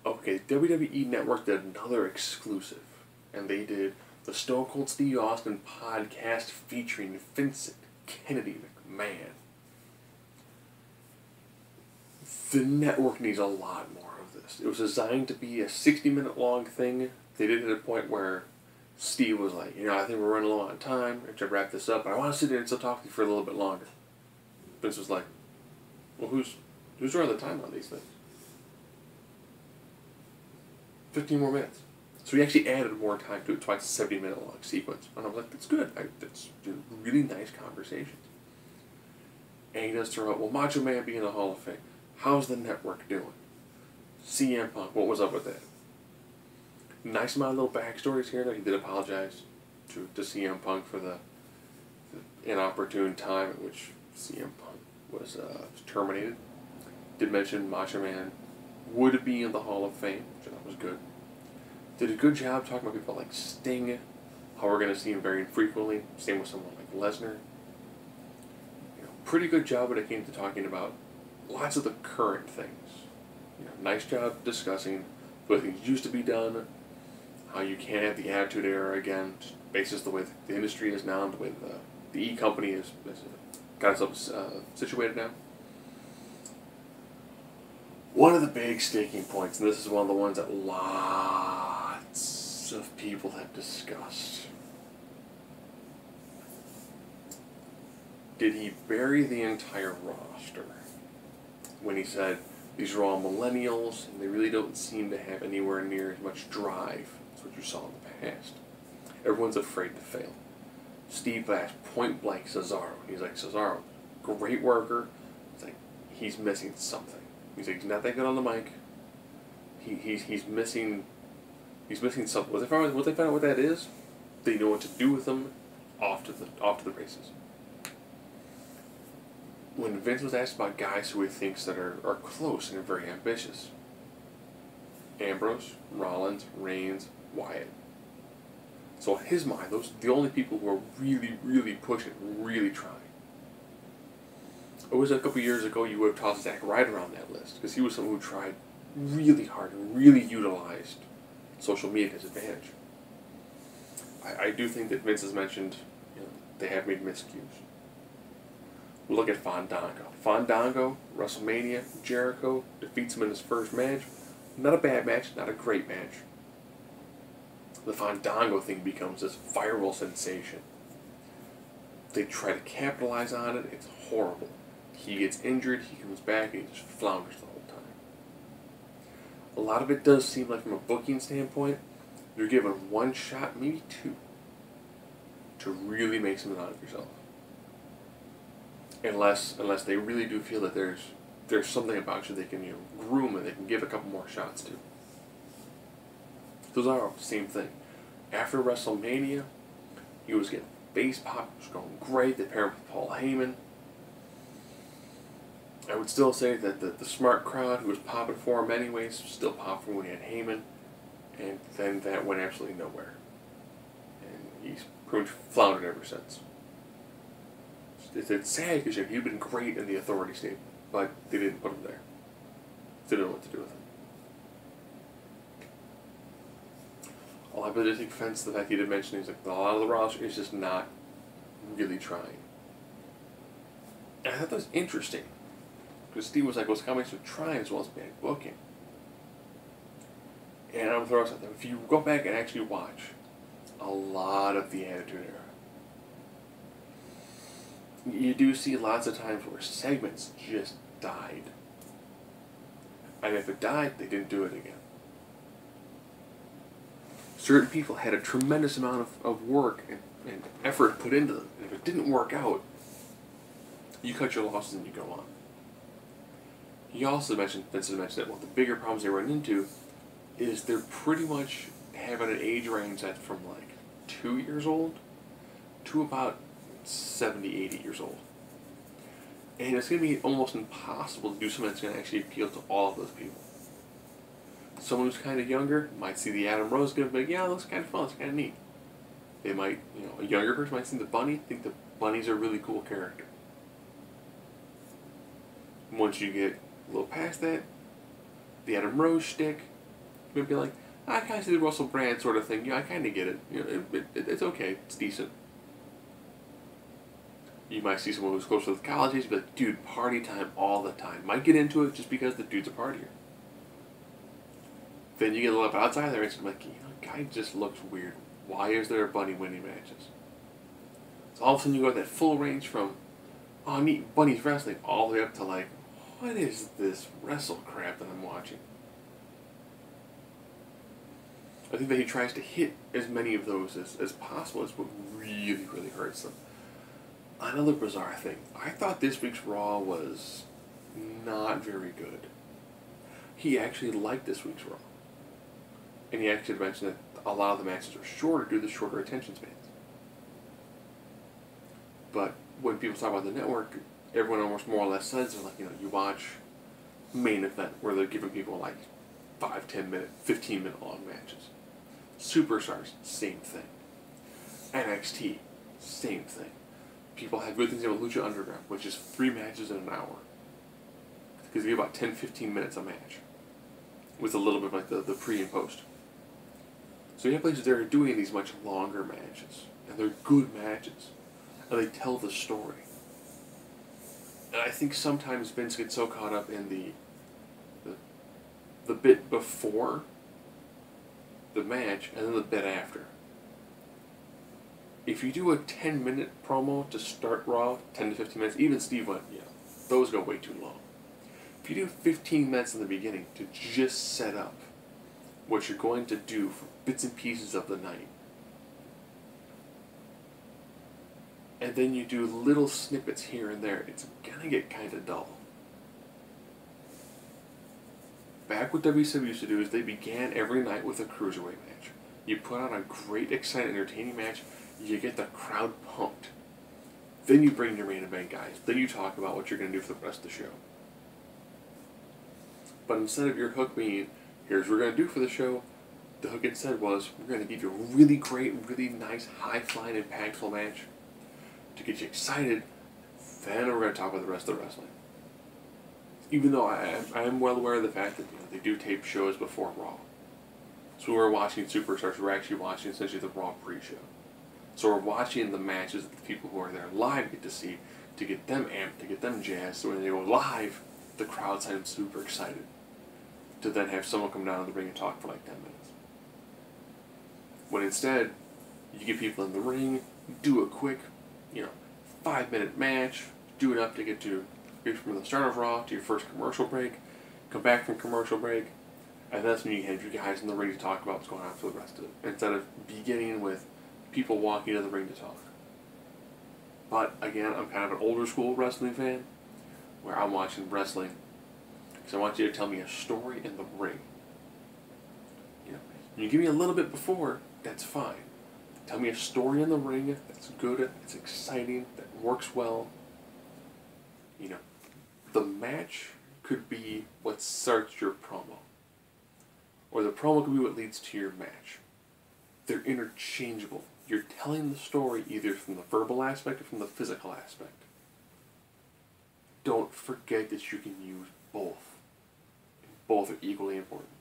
Okay, WWE Network did another exclusive, and they did the Stone Cold Steve Austin podcast featuring Vincent Kennedy McMahon. The network needs a lot more of this. It was designed to be a 60-minute long thing. They did it at a point where Steve was like, I think we're running low on time. I have to wrap this up, but I want to sit there and still talk to you for a little bit longer. Vince was like, well, who's running the time on these things? 15 more minutes. So he actually added more time to it, twice a 70-minute long sequence. And I'm like, that's good. That's really nice conversations. And he does throw out, well, Macho Man being in the Hall of Fame. How's the network doing? CM Punk, what was up with that? Nice amount of little backstories here. He did apologize to CM Punk for the inopportune time at which CM Punk was terminated. Did mention Macho Man would be in the Hall of Fame, which I thought was good. Did a good job talking about people like Sting, how we're going to see him very infrequently. Same with someone like Lesnar. Pretty good job when it came to talking about lots of the current things. Nice job discussing the way things used to be done, how you can't have the Attitude Era again, just basis the way the industry is now, the way the E-Company is got itself situated now. One of the big sticking points, and this is one of the ones that lots of people have discussed. Did he bury the entire roster when he said these are all millennials and they really don't seem to have anywhere near as much drive as what you saw in the past? Everyone's afraid to fail. Steve asked point blank Cesaro. He's like, Cesaro, great worker. It's like, he's missing something. He's like, he's not that good on the mic. He's missing something. What they find out what that is, they know what to do with him off to the races. When Vince was asked about guys who he thinks that are close and are very ambitious, Ambrose, Rollins, Reigns, Wyatt. So in his mind, those are the only people who are really, really pushing, really trying. It was a couple years ago you would have tossed Zack Ryder on that list, because he was someone who tried really hard and really utilized social media to his advantage. I do think that Vince has mentioned, they have made miscues. Look at Fandango. Fandango, WrestleMania, Jericho defeats him in his first match. Not a bad match, not a great match. The Fandango thing becomes this viral sensation. They try to capitalize on it, it's horrible. He gets injured, he comes back, and he just flounders the whole time. A lot of it does seem like, from a booking standpoint, you're given one shot, maybe two, to really make something out of yourself. Unless they really do feel that there's something about you they can groom and they can give a couple more shots to. Those are the same thing. After WrestleMania, he was getting face pop, it was going great. They paired him with Paul Heyman. I would still say that the smart crowd who was popping for him anyways still popped for him when he had Heyman, and then that went absolutely nowhere. And he's pretty much floundered ever since. It's sad because he'd been great in the Authority stable, but they didn't put him there. They didn't know what to do with him. A lot of people take offense to the fact he did mention he's like, a lot of the roster is just not really trying. And I thought that was interesting, because Steve was like, well, it's combination of trying as well as bad booking. And I'm going to throw something. If you go back and actually watch a lot of the Attitude Era, you do see lots of times where segments just died. And if it died, they didn't do it again. Certain people had a tremendous amount of work and effort put into them. And if it didn't work out, you cut your losses and you go on. He also mentioned, Vincent mentioned that one of the bigger problems they run into is they're pretty much having an age range that's from like 2 years old to about 70, 80 years old. And it's going to be almost impossible to do something that's going to actually appeal to all of those people. Someone who's kind of younger might see the Adam Rose and be like, yeah, it looks kind of fun, it's kind of neat. They might, a younger person might see the Bunny, think the Bunny's a really cool character. Once you get a little past that, the Adam Rose shtick, Maybe like, I kind of see the Russell Brand sort of thing. Yeah, I kind of get it. You know, it's okay. It's decent. You might see someone who's close to the college age, be like, dude, party time all the time. Might get into it just because the dude's a partier. Then you get a little bit outside there, and it's like, you know, guy just looks weird. Why is there a bunny winning matches? So all of a sudden you go that full range from, oh, neat, bunny's wrestling, all the way up to like, what is this wrestle crap that I'm watching? I think that he tries to hit as many of those as possible is what really, really hurts them. Another bizarre thing. I thought this week's Raw was not very good. He actually liked this week's Raw. And he actually mentioned that a lot of the matches are shorter due to the shorter attention spans. But when people talk about the network, everyone almost more or less says, they're like, you know, you watch main event where they're giving people like 5, 10 minute, 15 minute long matches. Superstars, same thing. NXT, same thing. People have good things about Lucha Underground, which is 3 matches in an hour. Because they give about 10, 15 minutes a match. With a little bit of like the pre and post. So you have places that are doing these much longer matches. And they're good matches. And they tell the story. And I think sometimes Vince gets so caught up in the bit before the match and then the bit after. If you do a 10-minute promo to start Raw, 10 to 15 minutes, even Steve went, yeah, those go way too long. If you do 15 minutes in the beginning to just set up what you're going to do for bits and pieces of the night, and then you do little snippets here and there, it's gonna get kind of dull. Back what WCW used to do is they began every night with a cruiserweight match. You put on a great, exciting, entertaining match, you get the crowd pumped. Then you bring your main event guys. Then you talk about what you're going to do for the rest of the show. But instead of your hook being, here's what we're going to do for the show, the hook instead was, we're going to give you a really great, really nice, high-flying, impactful match to get you excited. Then we're going to talk about the rest of the wrestling. Even though I am well aware of the fact that, you know, they do tape shows before Raw. So when we're watching Superstars, we're actually watching essentially the Raw pre-show. So we're watching the matches that the people who are there live get to see to get them amped, to get them jazzed. So when they go live, the crowd sounds super excited. To then have someone come down to the ring and talk for like 10 minutes. When instead, you get people in the ring, do a quick, 5-minute match, do enough to get from the start of Raw to your first commercial break, come back from commercial break, and that's when you have your guys in the ring to talk about what's going on for the rest of it. Instead of beginning with people walking to the ring to talk. But again, I'm kind of an older school wrestling fan, where I'm watching wrestling because I want you to tell me a story in the ring. You give me a little bit before, that's fine. Tell me a story in the ring that's good, that's exciting, that works well. The match could be what starts your promo. Or the promo could be what leads to your match. They're interchangeable. You're telling the story either from the verbal aspect or from the physical aspect. Don't forget that you can use both. Both are equally important.